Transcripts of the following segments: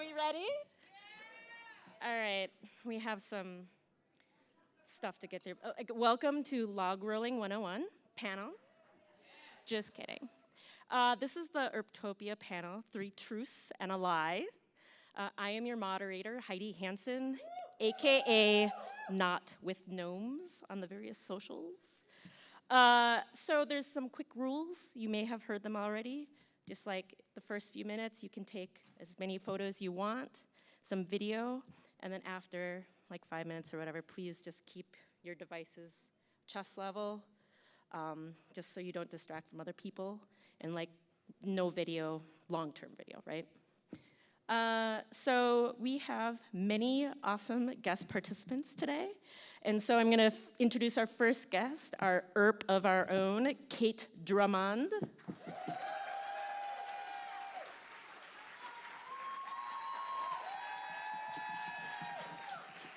we ready? All right, we have some stuff to get through. Welcome to Log Rolling 101 panel. Just kidding. This is the Earptopia panel, 3 Truths and a Lie. I am your moderator, Heidi Hansen, AKA Not With Gnomes on the various socials. So there's some quick rules. You may have heard them already. Just like the first few minutes, you can take as many photos you want, some video, and then after like 5 minutes or whatever, please just keep your devices chest level, just so you don't distract from other people, and like no video, long-term video, right? So we have many awesome guest participants today. And so I'm gonna introduce our first guest, our Earp of our own, Kate Drummond.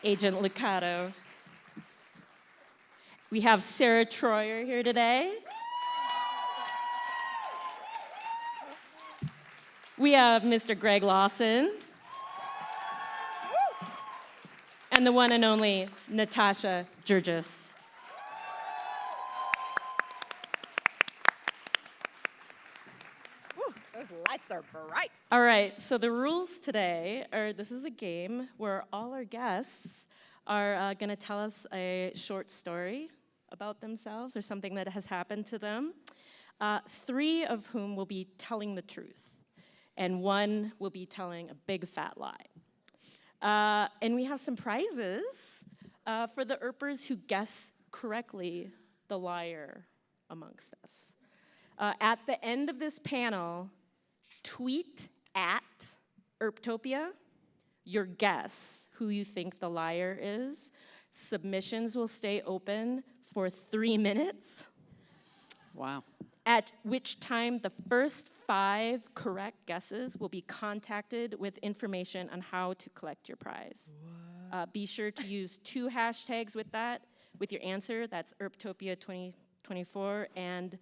Agent Liccato. We have Sarah Troyer here today. We have Mr. Greg Lawson. And the one and only Natasha Jurgis. Woo, those lights are bright. All right, so the rules today are, this is a game where all our guests are gonna tell us a short story about themselves or something that has happened to them. 3 of whom will be telling the truth, and 1 will be telling a big fat lie. And we have some prizes for the Earpers who guess correctly the liar amongst us. At the end of this panel, tweet at Earptopia your guess who you think the liar is. Submissions will stay open for 3 minutes. Wow. At which time the first 5 correct guesses will be contacted with information on how to collect your prize. Be sure to use 2 hashtags with that, with your answer. That's Earptopia 2024 and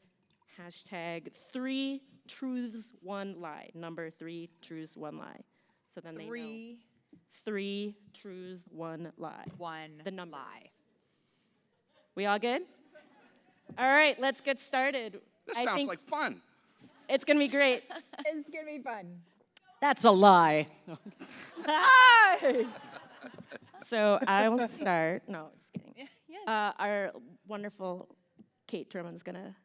hashtag 3 truths, 1 lie. Number 3 truths, 1 lie. So then they know. 3 truths, 1 lie. 1 the numbers. lie. We all good? All right, let's get started. This sounds like fun. It's gonna be great. It's gonna be fun. That's a lie. Hi! So I will start. No, just kidding. Yeah. Our wonderful Kate Drummond's gonna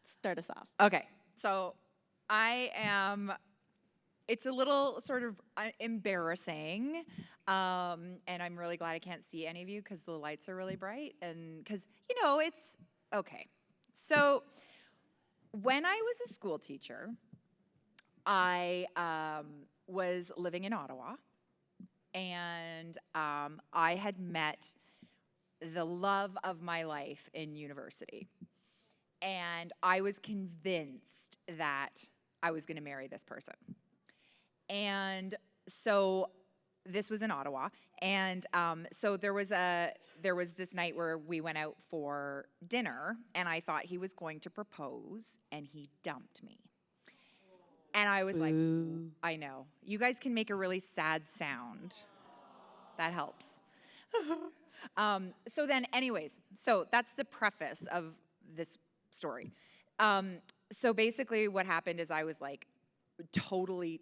start us off. Okay, so I am, it's a little sort of embarrassing, and I'm really glad I can't see any of you because the lights are really bright, and because, you know, it's, okay. So when I was a school teacher, I was living in Ottawa, and I had met the love of my life in university. And I was convinced that I was gonna marry this person. And so this was in Ottawa, and so there was this night where we went out for dinner, and I thought he was going to propose, and he dumped me. And I was like, I know. You guys can make a really sad sound. That helps. So then, anyways, so that's the preface of this story. So basically what happened is I was like totally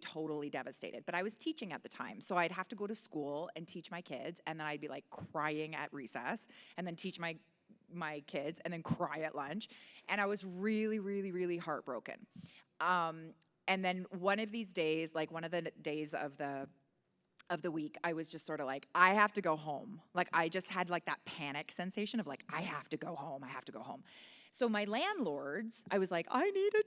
devastated. But I was teaching at the time, so I'd have to go to school and teach my kids, and then I'd be like crying at recess, and then teach my kids, and then cry at lunch. And I was really heartbroken. And then one of these days, like one of the days of the week, I was just sort of like, I have to go home. Like I just had like that panic sensation of like, I have to go home. So my landlords, I was like, I need a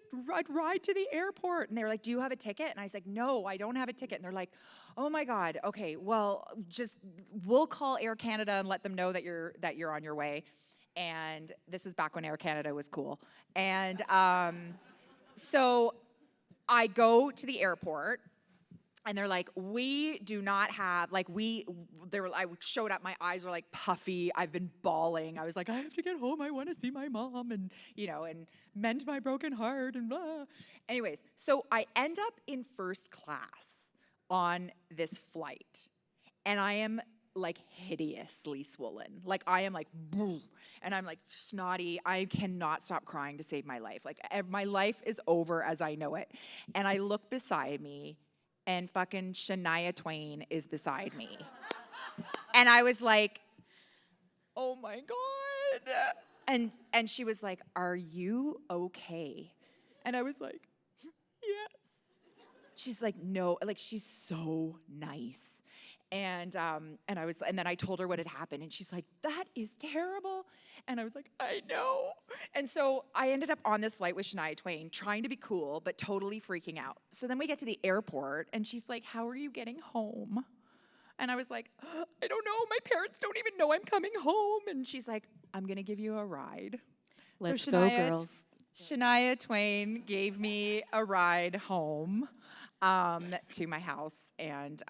ride to the airport. And they were like, do you have a ticket? And I was like, no, I don't have a ticket. And they're like, oh my God, okay, well, we'll call Air Canada and let them know that you're on your way. And this was back when Air Canada was cool. And so I go to the airport, and they're like, we do not have, like I showed up, my eyes were like puffy, I've been bawling. I was like, I have to get home, I wanna see my mom, and and mend my broken heart, and blah. Anyways, so I end up in first class on this flight, and I am like hideously swollen. Like I am like, "Boo," and I'm like snotty. I cannot stop crying to save my life. Like my life is over as I know it. And I look beside me, and fucking Shania Twain is beside me. And I was like, oh my God. And she was like, are you okay? And I was like, yes. She's like, no, like she's so nice. And then I told her what had happened, and she's like, that is terrible. And I was like, I know. And so I ended up on this flight with Shania Twain, trying to be cool, but totally freaking out. So then we get to the airport, and she's like, how are you getting home? And I was like, I don't know. My parents don't even know I'm coming home. And she's like, I'm going to give you a ride. Let's so go, girls. Shania Twain gave me a ride home to my house. And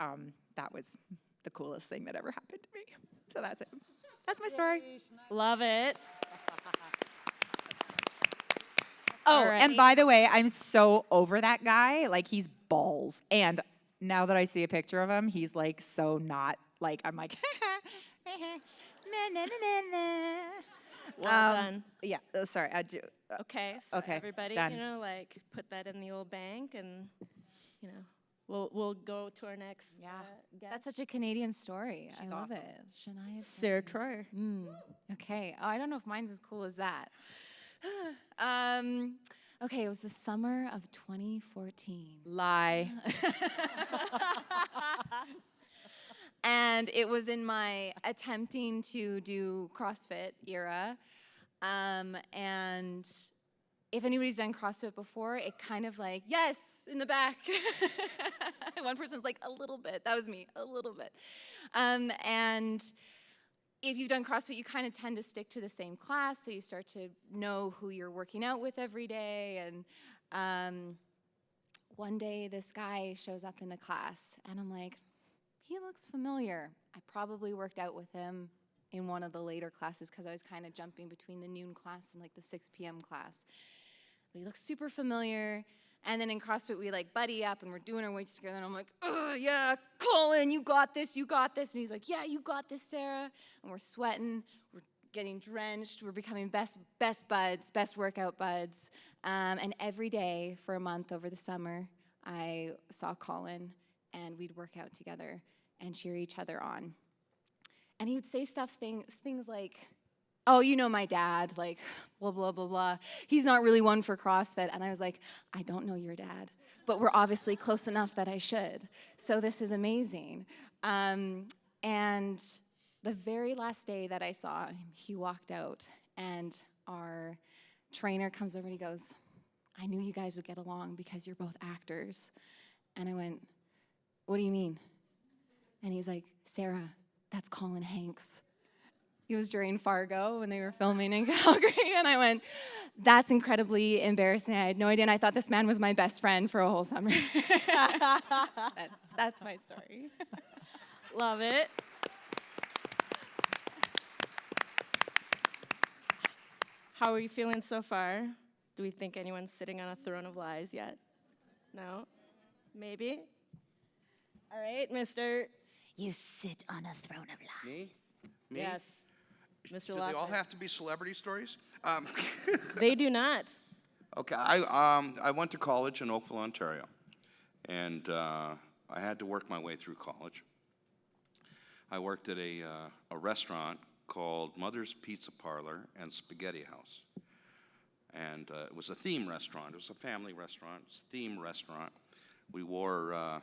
that was the coolest thing that ever happened to me. So that's it. That's my story. Love it. Oh, Alrighty. and by the way, I'm so over that guy. Like, he's balls. And now that I see a picture of him, he's like so not like, I'm like, na, na, na, na, na. Well done. Yeah, sorry, I do. Okay, so okay, everybody, done. like put that in the old bank, and we'll go to our next. Yeah. Guest. That's such a Canadian story. She's I love awesome. it. Shania Sarah Twain. Troyer. Okay. Oh, I don't know if mine's as cool as that. Okay, it was the summer of 2014. Lie. And it was in my attempting to do CrossFit era. And if anybody's done CrossFit before, it kind of like, yes, in the back. One person's like, a little bit. That was me, a little bit. And if you've done CrossFit, you kind of tend to stick to the same class, so you start to know who you're working out with every day. And one day, this guy shows up in the class, and I'm like, he looks familiar. I probably worked out with him in one of the later classes because I was kind of jumping between the noon class and like the 6 p.m. class. But he looks super familiar. And then in CrossFit, we like buddy up and we're doing our weights together. And I'm like, yeah, Colin, you got this, you got this. And he's like, yeah, you got this, Sarah. And we're sweating, we're getting drenched, we're becoming best buds, best workout buds. And every day for a month over the summer, I saw Colin and we'd work out together and cheer each other on. And he would say things like, oh, you know my dad, like, blah, blah, blah, blah. He's not really one for CrossFit. And I was like, I don't know your dad, but we're obviously close enough that I should. So this is amazing. And the very last day that I saw him, he walked out, and our trainer comes over and he goes, I knew you guys would get along because you're both actors. And I went, what do you mean? And he's like, Sarah, that's Colin Hanks. He was during Fargo when they were filming in Calgary, and I went, that's incredibly embarrassing. I had no idea, and I thought this man was my best friend for a whole summer. That's my story. Love it. How are you feeling so far? Do we think anyone's sitting on a throne of lies yet? No? Maybe? All right, Mr. You sit on a throne of lies. Me? Me? Yes, Mr. Do they all Lockwood. have to be celebrity stories? They do not. Okay, I went to college in Oakville, Ontario, and I had to work my way through college. I worked at a restaurant called Mother's Pizza Parlor and Spaghetti House, and it was a theme restaurant. It was a family restaurant. It was a theme restaurant. We wore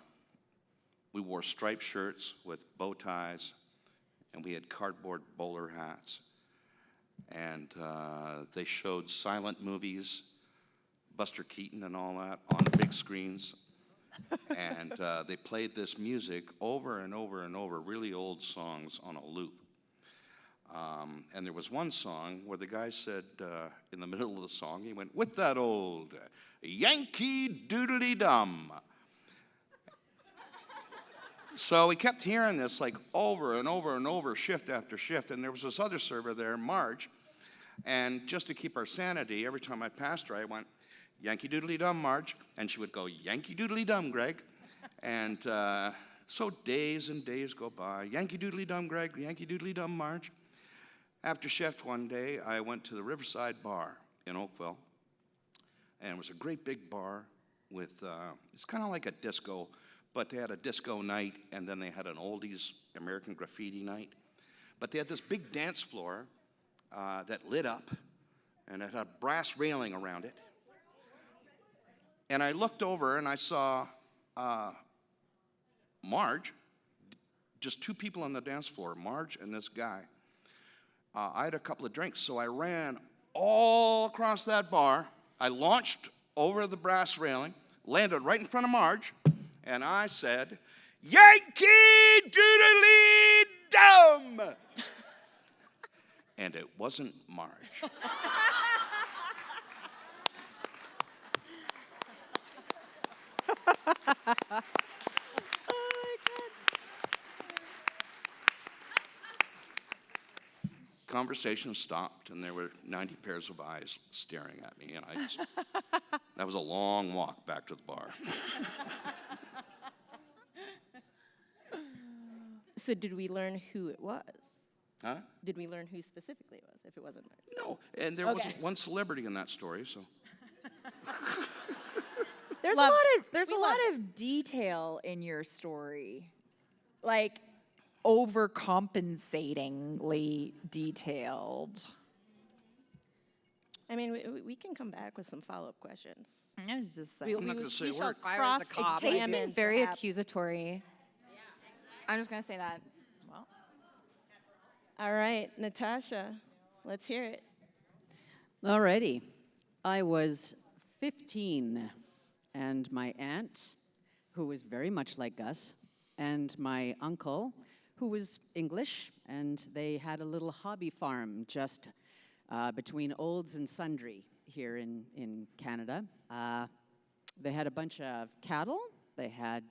striped shirts with bow ties, and we had cardboard bowler hats. And they showed silent movies, Buster Keaton and all that, on big screens. And they played this music over and over and over, really old songs on a loop. And there was one song where the guy said, in the middle of the song, he went, with that old Yankee Doodly-Dum. So we kept hearing this like over and over and over, shift after shift. And there was this other server there, Marge. And just to keep our sanity, every time I passed her, I went, Yankee Doodly Dum, Marge. And she would go, Yankee Doodly Dum, Greg. And so days and days go by. Yankee Doodly Dum Greg, Yankee Doodly Dum Marge. After shift one day, I went to the Riverside bar in Oakville. And it was a great big bar with, it's kind of like a disco, but they had a disco night, and then they had an oldies American graffiti night. But they had this big dance floor that lit up, and it had a brass railing around it. And I looked over, and I saw Marge, just two people on the dance floor, Marge and this guy. I had a couple of drinks, so I ran all across that bar. I launched over the brass railing, landed right in front of Marge, and I said, Yankee Doodly Dum! And it wasn't Marge. Conversation stopped, and there were 90 pairs of eyes staring at me, and that was a long walk back to the bar. So did we learn who it was? Huh? Did we learn who specifically it was, if it wasn't Marge? No, and there wasn't one celebrity in that story, so. There's Love- there's we a love lot of detail in your story, like overcompensatingly detailed. I mean, we can come back with some follow-up questions. I was just We, saying. I'm not we, gonna say we a shall word. If I was the cop, I'd be cross-examine. Very perhaps. accusatory. I'm just gonna say that. Well, All right, Natasha, let's hear it. Alrighty. I was 15, and my aunt, who was very much like Gus, and my uncle, who was English, and they had a little hobby farm just between Olds and Sundry here in Canada. They had a bunch of cattle. They had,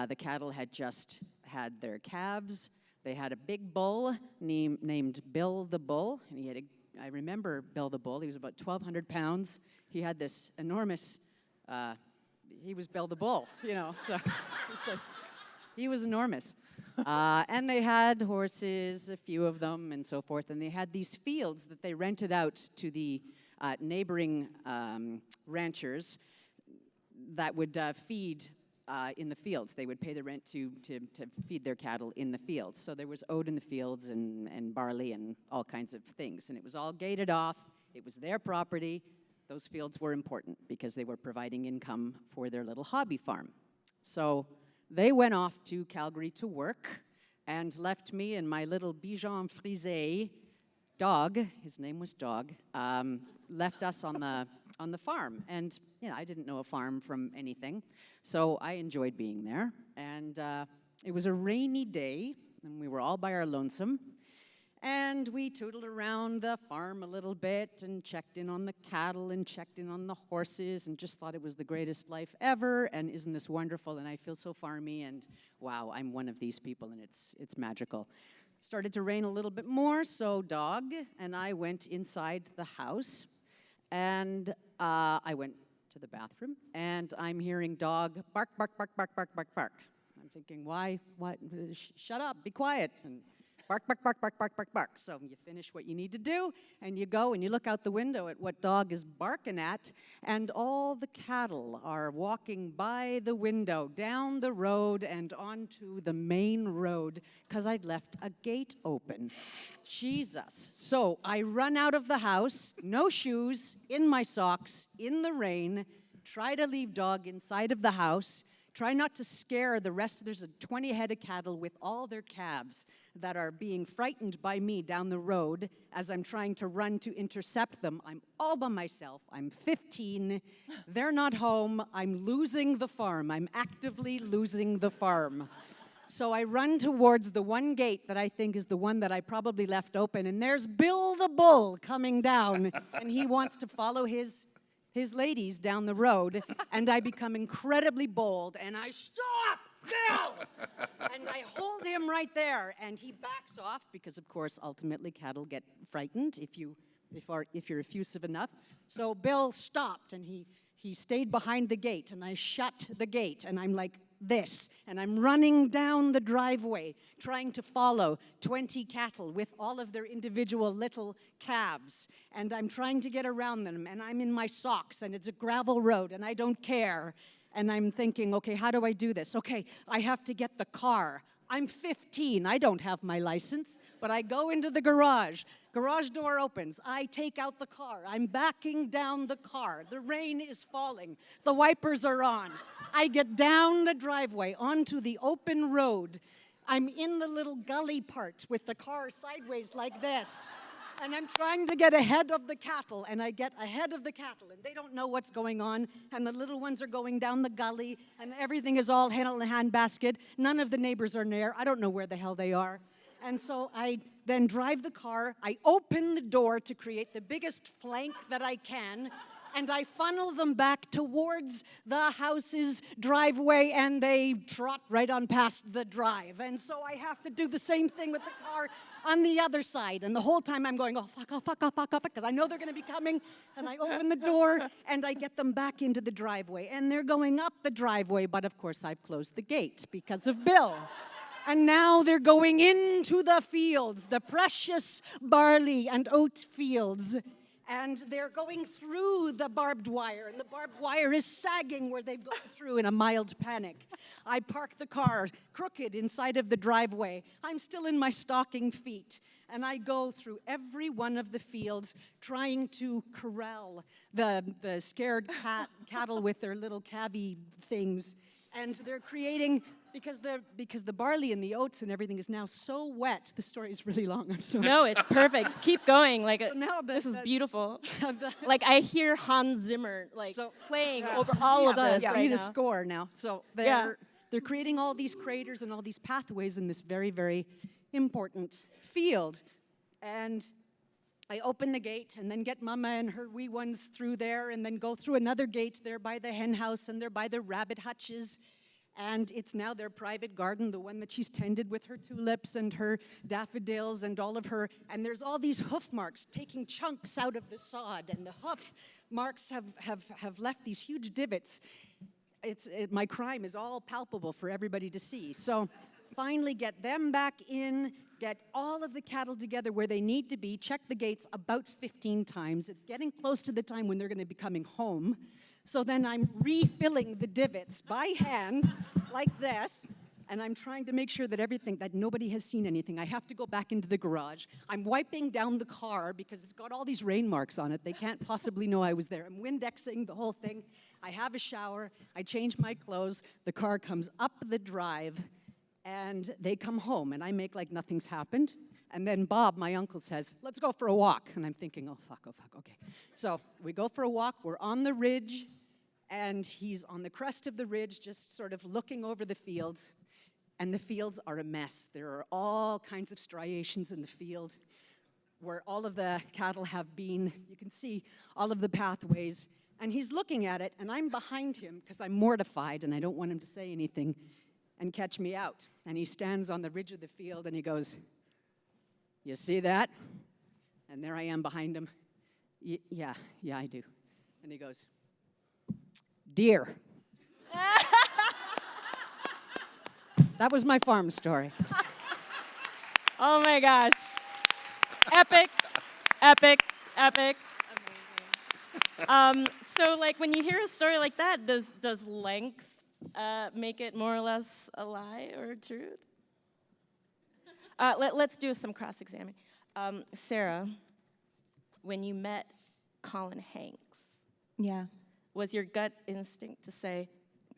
the cattle had just had their calves. They had a big bull named Bill the Bull, and he had I remember Bill the Bull. He was about 1,200 pounds. He had this enormous, he was Bill the Bull, you know, so he was enormous. And they had horses, a few of them, and so forth. And they had these fields that they rented out to the neighboring ranchers that would feed in the fields. They would pay the rent to feed their cattle in the fields. So there was oat in the fields and barley and all kinds of things. And it was all gated off. It was their property. Those fields were important because they were providing income for their little hobby farm. So they went off to Calgary to work and left me and my little Bichon Frisé dog, his name was Dog, left us on the farm. And you know, I didn't know a farm from anything, so I enjoyed being there. And it was a rainy day, and we were all by our lonesome. And we tootled around the farm a little bit and checked in on the cattle and checked in on the horses and just thought it was the greatest life ever, and isn't this wonderful, and I feel so farmy, and wow, I'm one of these people, and it's magical. Started to rain a little bit more, so Dog and I went inside the house, and I went to the bathroom, and I'm hearing Dog bark, bark, bark, bark, bark, bark, bark. I'm thinking, why, what, shut up, be quiet, and bark, bark, bark, bark, bark, bark, bark. So you finish what you need to do, and you go and you look out the window at what Dog is barking at, and all the cattle are walking by the window, down the road and onto the main road, because I'd left a gate open. Jesus. So I run out of the house, no shoes, in my socks, in the rain, try to leave Dog inside of the house, try not to scare the rest. There's 20 head of cattle with all their calves that are being frightened by me down the road as I'm trying to run to intercept them. I'm all by myself. I'm 15. They're not home. I'm losing the farm. I'm actively losing the farm. So I run towards the one gate that I think is the one that I probably left open, and there's Bill the Bull coming down, and he wants to follow his ladies down the road, and I become incredibly bold, and I stop, Bill! And I hold him right there, and he backs off, because of course, ultimately, cattle get frightened if you're effusive enough. So Bill stopped, and he stayed behind the gate, and I shut the gate, and I'm like this. And I'm running down the driveway, trying to follow 20 cattle with all of their individual little calves. And I'm trying to get around them, and I'm in my socks, and it's a gravel road, and I don't care. And I'm thinking, okay, how do I do this? Okay, I have to get the car. I'm 15, I don't have my license, but I go into the garage. Garage door opens, I take out the car. I'm backing down the car. The rain is falling. The wipers are on. I get down the driveway onto the open road. I'm in the little gully part with the car sideways like this. And I'm trying to get ahead of the cattle, and I get ahead of the cattle, and they don't know what's going on, and the little ones are going down the gully, and everything is all in a handbasket. None of the neighbors are near. I don't know where the hell they are. And so I then drive the car. I open the door to create the biggest flank that I can, and I funnel them back towards the house's driveway, and they trot right on past the drive. And so I have to do the same thing with the car on the other side. And the whole time I'm going, oh, fuck, because I know they're going to be coming. And I open the door, and I get them back into the driveway. And they're going up the driveway, but of course I've closed the gate because of Bill. And now they're going into the fields, the precious barley and oat fields. And they're going through the barbed wire, and the barbed wire is sagging where they've gone through in a mild panic. I park the car crooked inside of the driveway. I'm still in my stocking feet, and I go through every one of the fields trying to corral the scared cattle with their little calvy things. And they're creating, because the barley and the oats and everything is now so wet. The story is really long, I'm sorry. No, it's perfect. Keep going. Like, now this is beautiful. the- Like, I hear Hans Zimmer, like, So- playing over all of this I right need now. a score now. So they're creating all these craters and all these pathways in this very, very important field. And I open the gate and then get Mama and her wee ones through there, and then go through another gate there by the hen house, and they're by the rabbit hutches. And it's now their private garden, the one that she's tended with her tulips and her daffodils and all of her. And there's all these hoof marks taking chunks out of the sod, and the hoof marks have left these huge divots. My crime is all palpable for everybody to see. So finally get them back in, get all of the cattle together where they need to be, check the gates about 15 times. It's getting close to the time when they're going to be coming home. So then I'm refilling the divots by hand, like this, and I'm trying to make sure that nobody has seen anything. I have to go back into the garage. I'm wiping down the car because it's got all these rain marks on it. They can't possibly know I was there. I'm Windexing the whole thing. I have a shower. I change my clothes. The car comes up the drive, and they come home, and I make like nothing's happened. And then Bob, my uncle, says, let's go for a walk. And I'm thinking, oh, fuck, okay. So we go for a walk. We're on the ridge, and he's on the crest of the ridge, just sort of looking over the fields. And the fields are a mess. There are all kinds of striations in the field where all of the cattle have been. You can see all of the pathways. And he's looking at it, and I'm behind him because I'm mortified, and I don't want him to say anything and catch me out. And he stands on the ridge of the field, and he goes, you see that? And there I am behind him. Yeah, I do. And he goes, deer. That was my farm story. Oh my gosh. Epic, epic, epic. So like when you hear a story like that, does length make it more or less a lie or a truth? Let's do some cross-examining. Sarah, when you met Colin Hanks, Yeah. was your gut instinct to say,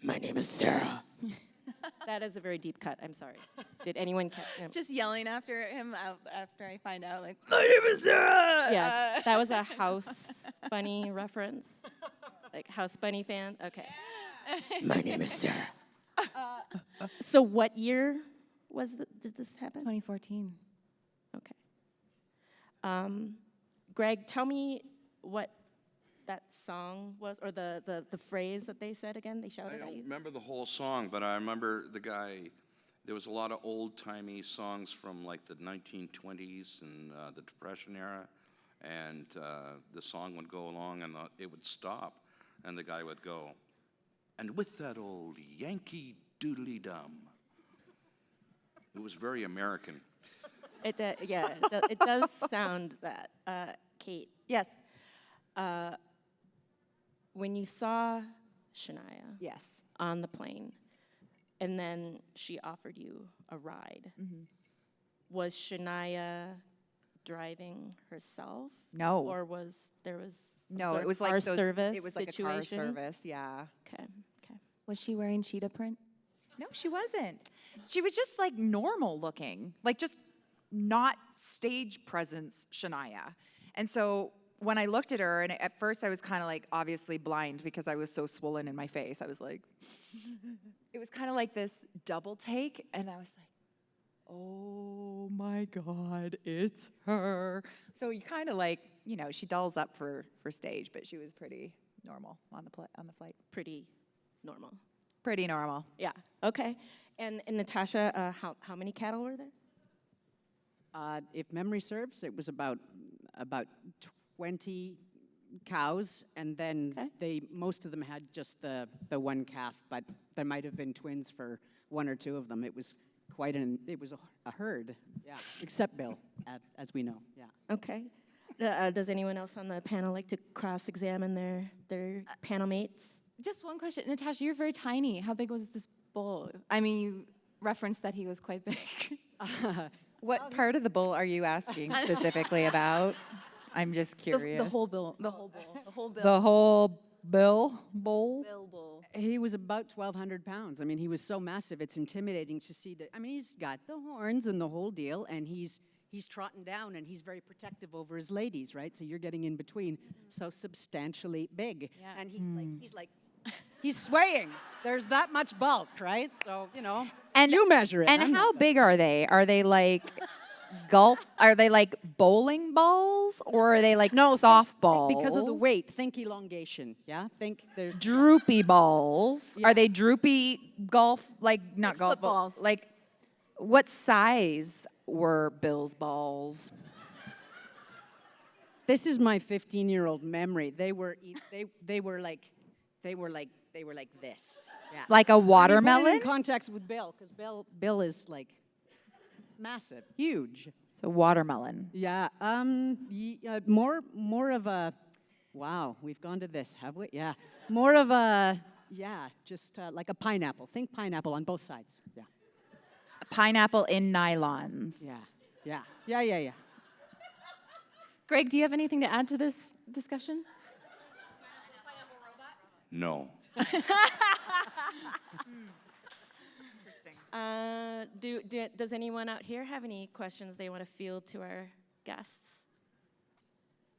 my name is Sarah? That is a very deep cut. I'm sorry. Did anyone catch him? Just yelling after him after I find out, like, My name is Sarah! Yes, that was a House Bunny reference. Like House Bunny fan? Okay. My name is Sarah. So what year did this happen? 2014. Okay. Greg, tell me what that song was, or the phrase that they said again, they I shouted at don't you? remember the whole song, but I remember the guy. There was a lot of old-timey songs from like the 1920s and the Depression era, and the song would go along and it would stop, and the guy would go, and with that old Yankee doodly-dum. It was very American. It does sound that. Kate, Yes. when you saw Shania Yes. on the plane, and then she offered you a ride, was Shania driving herself? No. Or was some No, sort it of was car like service it was like a situation? car service, yeah. Okay. Was she wearing cheetah print? No, she wasn't. She was just like normal looking, like just not stage presence Shania. And so when I looked at her, and at first I was kind of like obviously blind because I was so swollen in my face. I was like, it was kind of like this double take, and I was like, oh my God, it's her. So you kind of like, she dolls up for stage, but she was pretty normal on the flight. Pretty normal. Pretty normal. Yeah. Okay. And Natasha, how many cattle were there? If memory serves, it was about 20 cows, and then most of them had just the one calf, but there might have been twins for one or two of them. It was a herd, yeah, except Bill, as we know, yeah. Okay. Does anyone else on the panel like to cross-examine their panel mates? Just one question. Natasha, you're very tiny. How big was this bull? I mean, you referenced that he was quite big. What part of the bull are you asking specifically about? I'm just curious. The whole bull. The whole bull. The whole bill. The whole bowl? Bill bull. He was about 1,200 pounds. I mean, he was so massive, it's intimidating to see that. I mean, he's got the horns and the whole deal, and he's trotting down, and he's very protective over his ladies, right? So you're getting in between, so substantially big. Yeah. And he's swaying. There's that much bulk, right? So, And you measure it. And I'm how not- big are they? Are they like golf? Are they like bowling balls, or are they like softballs? Because of the weight, think elongation, yeah? Think there's... Droopy balls. Yeah. Are they droopy golf? Like not golf footballs. Like what size were Bill's balls? This is my 15-year-old memory. They were like this. Yeah. Like a I mean, put it watermelon? in context with Bill, because Bill is like massive, huge. It's a watermelon. Yeah. More of a. Wow, we've gone to this, have we? Yeah. More of a. Yeah, just like a pineapple. Think pineapple on both sides. Yeah. Pineapple in nylons. Yeah. Greg, do you have anything to add to this discussion? No. Interesting. Does anyone out here have any questions they want to field to our guests?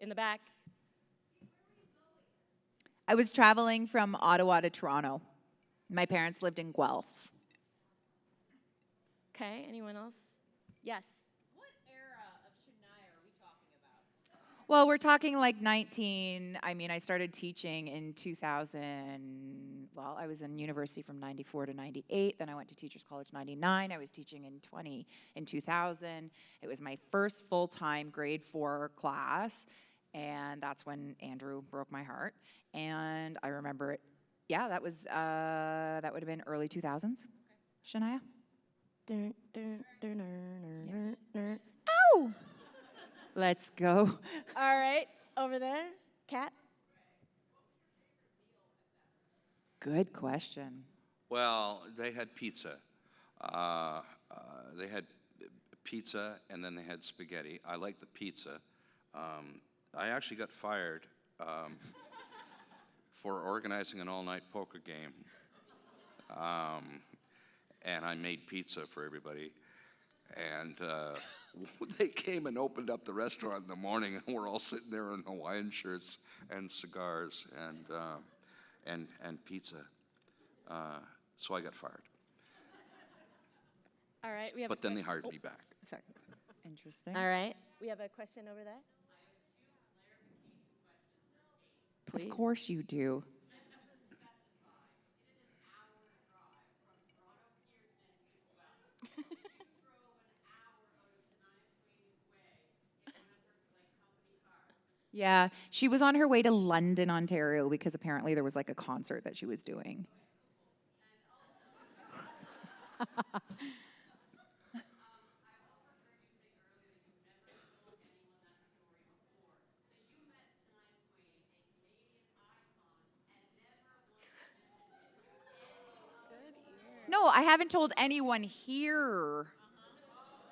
In the back. I was traveling from Ottawa to Toronto. My parents lived in Guelph. Okay, anyone else? Yes. Well, we're talking like I started teaching in 2000. Well, I was in university from 94 to 98. Then I went to Teachers College 99. I was teaching in 2000. It was my first full-time grade 4 class. And that's when Andrew broke my heart. And I remember it. Yeah, that would have been early 2000s. Shania? Oh! Let's go. All right, over there, Kat. Good question. Well, they had pizza. They had pizza, and then they had spaghetti. I like the pizza. I actually got fired for organizing an all-night poker game. And I made pizza for everybody. And they came and opened up the restaurant in the morning, and we're all sitting there in Hawaiian shirts and cigars and pizza. So I got fired. All right, we have. But then they hired me back. Sorry. Interesting. All right, we have a question over there. Please. Of course you do. Yeah, she was on her way to London, Ontario, because apparently there was like a concert that she was doing. No, I haven't told anyone here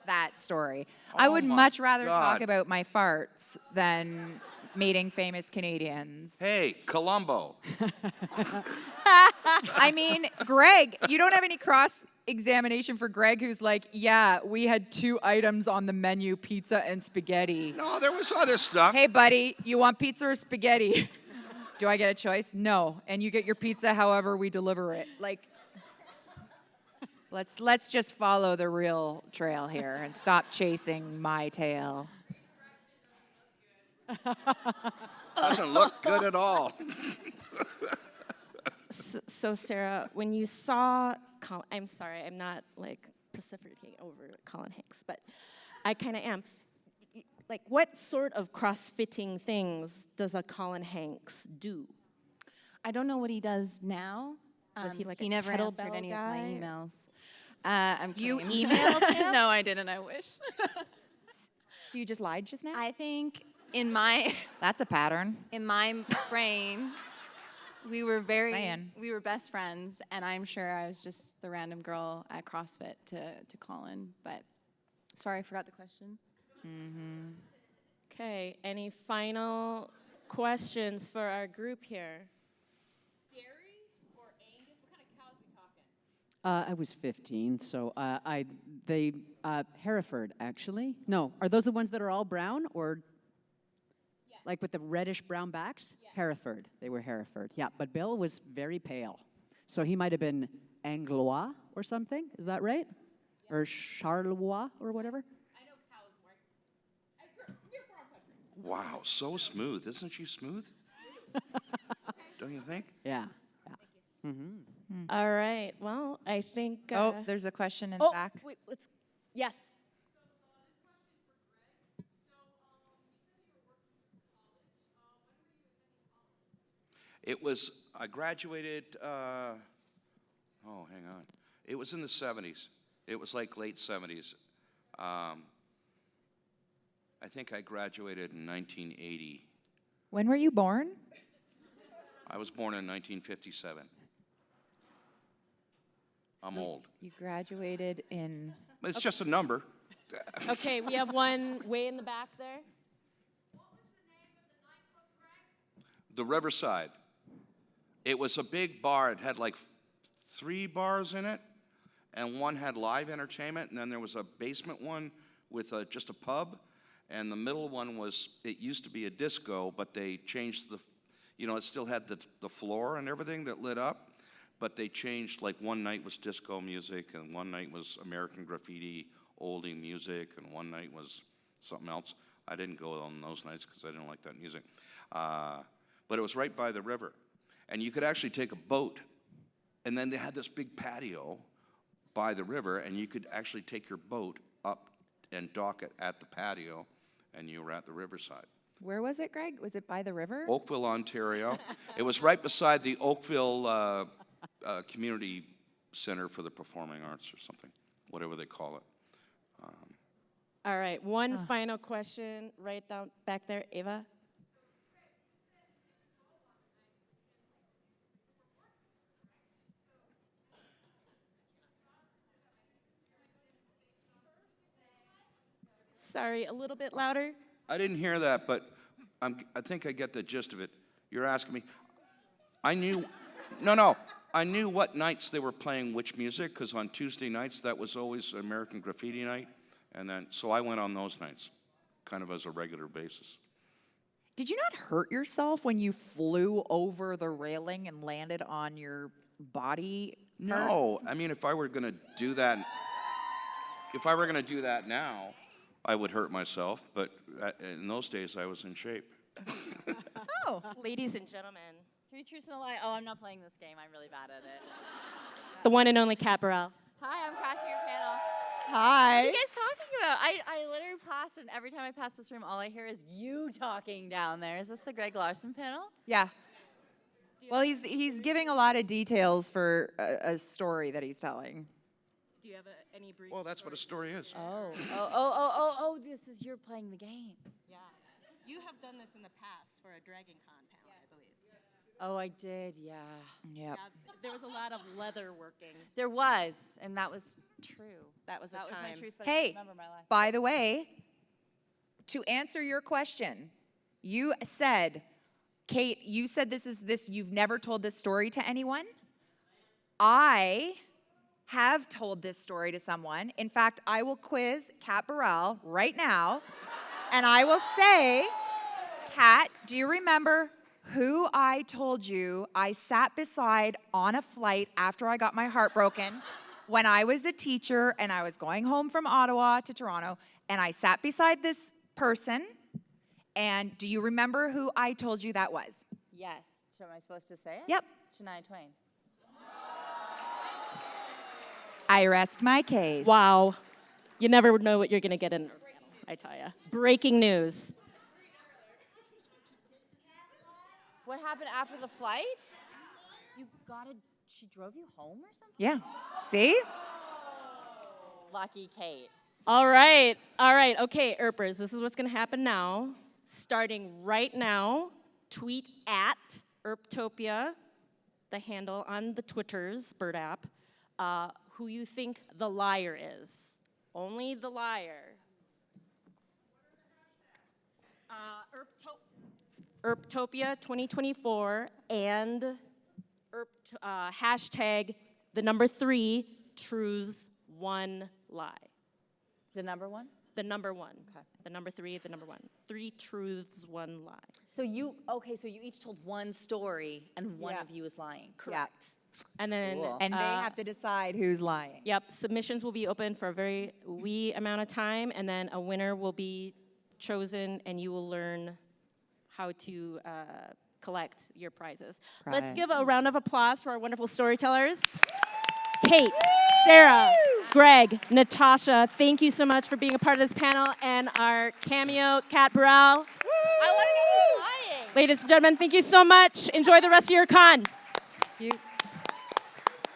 that story. I Oh would my much rather talk God. about my farts than meeting famous Canadians. Hey, Columbo. I mean, Greg, you don't have any cross examination for Greg, who's like, yeah, we had 2 items on the menu, pizza and spaghetti. No, there was other stuff. Hey, buddy, you want pizza or spaghetti? Do I get a choice? No. And you get your pizza however we deliver it. Like, let's just follow the real trail here and stop chasing my tail. Doesn't look good at all. So Sarah, when you saw, I'm sorry, I'm not like precipitating over Colin Hanks, but I kind of am. Like, what sort of cross-fitting things does a Colin Hanks do? I don't know what he does now. Was he like he a never answered kettlebell any guy? of my emails. I'm You kidding. emailed him? No, I didn't. I wish. So you just lied just now? I think in my That's a pattern. brain, we were best friends, and I'm sure I was just the random girl at CrossFit to Colin. But sorry, I forgot the question. Okay, any final questions for our group here? I was 15, so Hereford, actually. No, are those the ones that are all brown, or like with the reddish brown backs? Yeah. Hereford, they were Hereford. Yeah, but Bill was very pale, so he might have been Anglois or something. Is that right? Yeah. Or Charleroi or whatever. I know cows more. Wow, so smooth. Isn't she smooth? Don't you think? Yeah. All right, well, I think... Oh, there's a question in the back. Wait, yes. It was, I graduated, hang on. It was in the 70s. It was like late 70s. I think I graduated in 1980. When were you born? I was born in 1957. I'm old. You graduated in... It's just a number. Okay, we have one way in the back there. The Riverside. It was a big bar. It had like 3 bars in it, and one had live entertainment, and then there was a basement one with just a pub, and the middle one was, it used to be a disco, but they changed the, it still had the floor and everything that lit up, but they changed, like one night was disco music, and one night was American Graffiti, oldie music, and one night was something else. I didn't go on those nights because I didn't like that music. But it was right by the river. And you could actually take a boat, and then they had this big patio by the river, and you could actually take your boat up and dock it at the patio, and you were at the Riverside. Where was it, Greg? Was it by the river? Oakville, Ontario. It was right beside the Oakville Community Center for the Performing Arts or something, whatever they call it. All right, one final question right down back there, Ava. Sorry, a little bit louder. I didn't hear that, but I think I get the gist of it. You're asking me. I knew what nights they were playing which music, because on Tuesday nights that was always American Graffiti night, and then so I went on those nights, kind of as a regular basis. Did you not hurt yourself when you flew over the railing and landed on your body? No, I mean if I were going to do that now, I would hurt myself, but in those days I was in shape. Oh. Ladies and gentlemen, 3 truths and a lie. Oh, I'm not playing this game. I'm really bad at it. the one and only Kat Burrell. Hi, I'm crashing your panel. Hi. What are you guys talking about? I literally passed, and every time I pass this room, all I hear is you talking down there. Is this the Greg Larson panel? Yeah. Well, he's giving a lot of details for a story that he's telling. Do you have any brief? Well, that's what a story is. Oh, this is you're playing the game. Yeah. You have done this in the past for a Dragon Con panel, I believe. Oh, I did, yeah. Yep. Yeah, there was a lot of leather working. There was, and that was true. That was a That was my time. truth, but I Hey, don't remember my life. by the way, to answer your question, you said, Kate, you said you've never told this story to anyone. I have told this story to someone. In fact, I will quiz Kat Burrell right now, and I will say, Kat, do you remember who I told you I sat beside on a flight after I got my heart broken when I was a teacher and I was going home from Ottawa to Toronto, and I sat beside this person, and do you remember who I told you that was? Yes. So am I supposed to say it? Yep. Shania Twain. I rest my case. Wow. You never know what you're going to get in a panel, I tell you. Breaking news. What happened after the flight? She drove you home or something? Yeah. See? Lucky Kate. All right. Okay, Earpers, this is what's going to happen now. Starting right now, tweet at Earptopia, the handle on the Twitter's Bird app, who you think the liar is. Only the liar. Earptopia 2024 and hashtag the number 3 truths 1 lie. The number one? The number 1. Okay. The number 3, the number 1. 3 truths, 1 lie. So you each told one story and one Yeah. of you is lying. Correct. And then Cool. And they have to decide who's lying. Yep, submissions will be open for a very wee amount of time, and then a winner will be chosen, and you will learn how to collect your prizes. Let's Right. give a round of applause for our wonderful storytellers. Kate, Sarah, Greg, Natasha, thank you so much for being a part of this panel, and our cameo, Kat Burrell. I want to know who's lying. Ladies and gentlemen, thank you so much. Enjoy the rest of your con.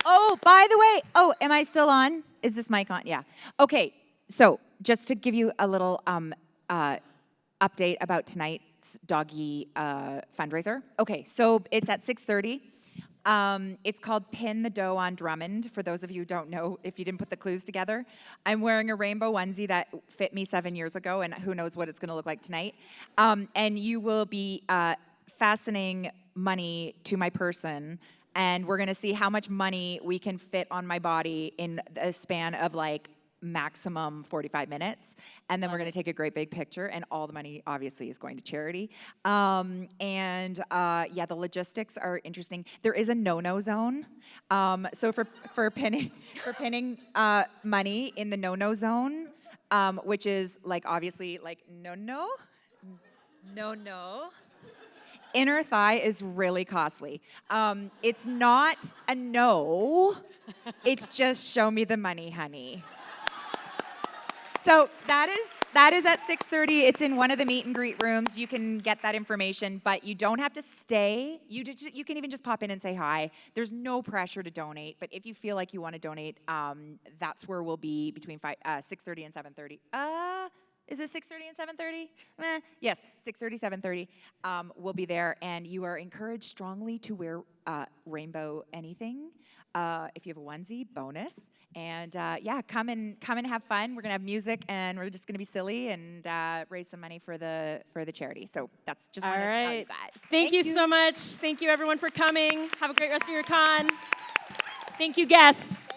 Oh, by the way, am I still on? Is this mic on? Yeah. Okay, so just to give you a little update about tonight's doggy fundraiser. Okay, so it's at 6:30. It's called Pin the Dough on Drummond, for those of you who don't know, if you didn't put the clues together. I'm wearing a rainbow onesie that fit me 7 years ago, and who knows what it's going to look like tonight. And you will be fastening money to my person, and we're going to see how much money we can fit on my body in a span of like maximum 45 minutes. And then we're going to take a great big picture, and all the money obviously is going to charity. Yeah, the logistics are interesting. There is a no-no zone. So for pinning money in the no-no zone, which is like obviously like no. Inner thigh is really costly. It's not a no. It's just show me the money, honey. So that is at 6:30. It's in one of the meet and greet rooms. You can get that information, but you don't have to stay. You can even just pop in and say hi. There's no pressure to donate, but if you feel like you want to donate, that's where we'll be between 6:30 and 7:30. Is it 6:30 and 7:30? Yes, 6:30, 7:30. We'll be there, and you are encouraged strongly to wear rainbow anything. If you have a onesie, bonus. And yeah, come and have fun. We're gonna have music, and we're just gonna be silly and raise some money for the charity. So that's just wanted to tell you guys. Thank you so much. Thank you everyone for coming. Have a great rest of your con. Thank you, guests.